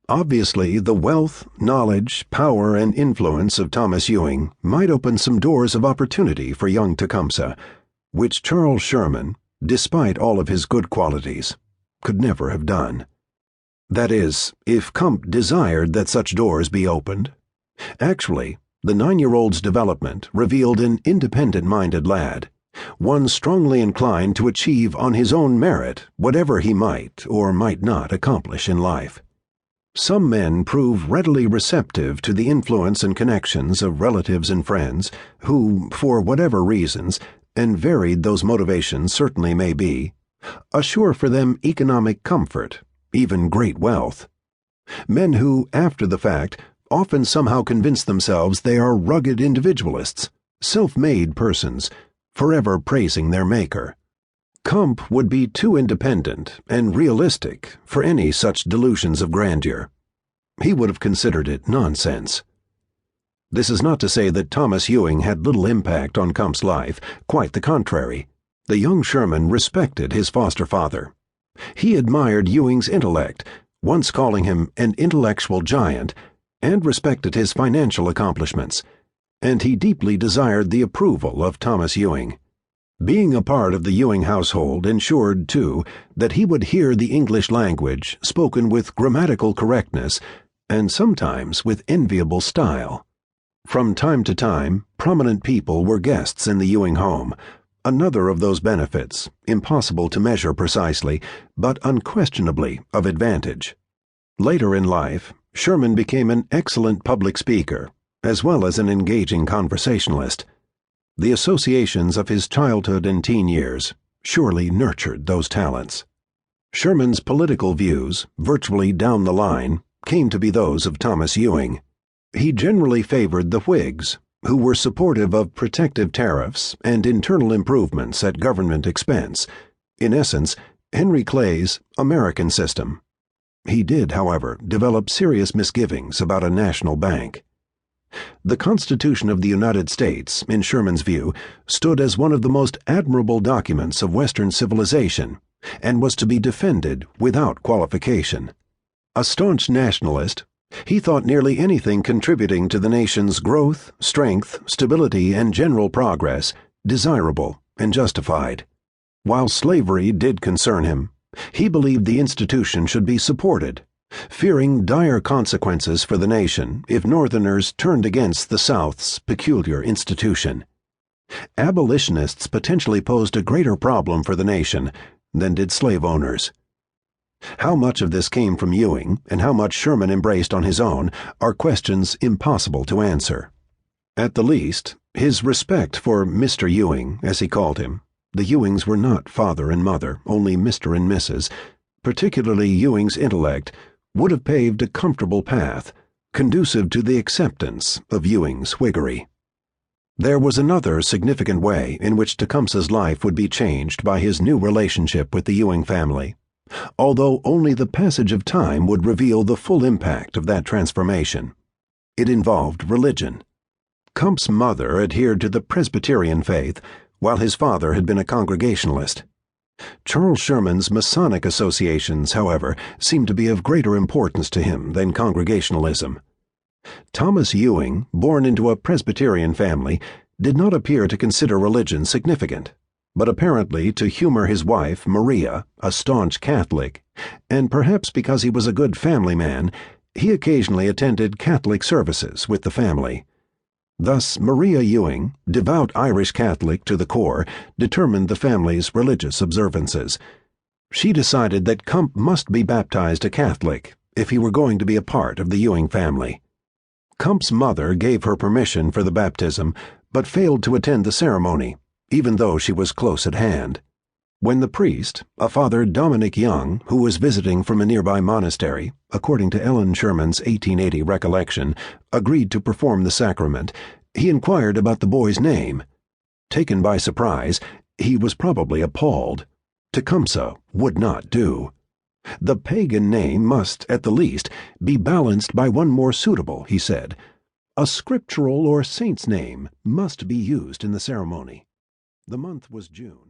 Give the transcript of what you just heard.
Obviously, the wealth, knowledge, power, and influence of Thomas Ewing might open some doors of opportunity for young Tecumseh, which Charles Sherman, despite all of his good qualities, could never have done. That is, if Comp desired that such doors be opened. Actually, the 9-year-old's development revealed an independent-minded lad, one strongly inclined to achieve on his own merit whatever he might or might not accomplish in life. Some men prove readily receptive to the influence and connections of relatives and friends who, for whatever reasons, and varied those motivations certainly may be, assure for them economic comfort, even great wealth. Men who, after the fact, often somehow convince themselves they are rugged individualists, self-made persons, forever praising their maker. Comp would be too independent and realistic for any such delusions of grandeur. He would have considered it nonsense. This is not to say that Thomas Ewing had little impact on Comp's life, quite the contrary. The young Sherman respected his foster father. He admired Ewing's intellect, once calling him an intellectual giant, and respected his financial accomplishments, and he deeply desired the approval of Thomas Ewing. Being a part of the Ewing household ensured, too, that he would hear the English language spoken with grammatical correctness and sometimes with enviable style. From time to time, prominent people were guests in the Ewing home, another of those benefits, impossible to measure precisely, but unquestionably of advantage. Later in life, Sherman became an excellent public speaker, as well as an engaging conversationalist. The associations of his childhood and teen years surely nurtured those talents. Sherman's political views, virtually down the line, came to be those of Thomas Ewing. He generally favored the Whigs, who were supportive of protective tariffs and internal improvements at government expense, in essence, Henry Clay's American system. He did, however, develop serious misgivings about a national bank. The Constitution of the United States, in Sherman's view, stood as one of the most admirable documents of Western civilization and was to be defended without qualification. A staunch nationalist, he thought nearly anything contributing to the nation's growth, strength, stability, and general progress desirable and justified. While slavery did concern him, he believed the institution should be supported, fearing dire consequences for the nation if Northerners turned against the South's peculiar institution. Abolitionists potentially posed a greater problem for the nation than did slave owners. How much of this came from Ewing and how much Sherman embraced on his own are questions impossible to answer. At the least, his respect for Mr. Ewing, as he called him — the Ewings were not father and mother, only Mr. and Mrs. — particularly Ewing's intellect, would have paved a comfortable path, conducive to the acceptance of Ewing's Whiggery. There was another significant way in which Tecumseh's life would be changed by his new relationship with the Ewing family, although only the passage of time would reveal the full impact of that transformation. It involved religion. Comp's mother adhered to the Presbyterian faith, while his father had been a Congregationalist. Charles Sherman's Masonic associations, however, seemed to be of greater importance to him than Congregationalism. Thomas Ewing, born into a Presbyterian family, did not appear to consider religion significant, but apparently to humor his wife, Maria, a staunch Catholic, and perhaps because he was a good family man, he occasionally attended Catholic services with the family. Thus, Maria Ewing, devout Irish Catholic to the core, determined the family's religious observances. She decided that Comp must be baptized a Catholic if he were going to be a part of the Ewing family. Comp's mother gave her permission for the baptism, but failed to attend the ceremony, even though she was close at hand. When the priest, a Father Dominic Young, who was visiting from a nearby monastery, according to Ellen Sherman's 1880 recollection, agreed to perform the sacrament, he inquired about the boy's name. Taken by surprise, he was probably appalled. Tecumseh would not do. The pagan name must, at the least, be balanced by one more suitable, he said. A scriptural or saint's name must be used in the ceremony. The month was June.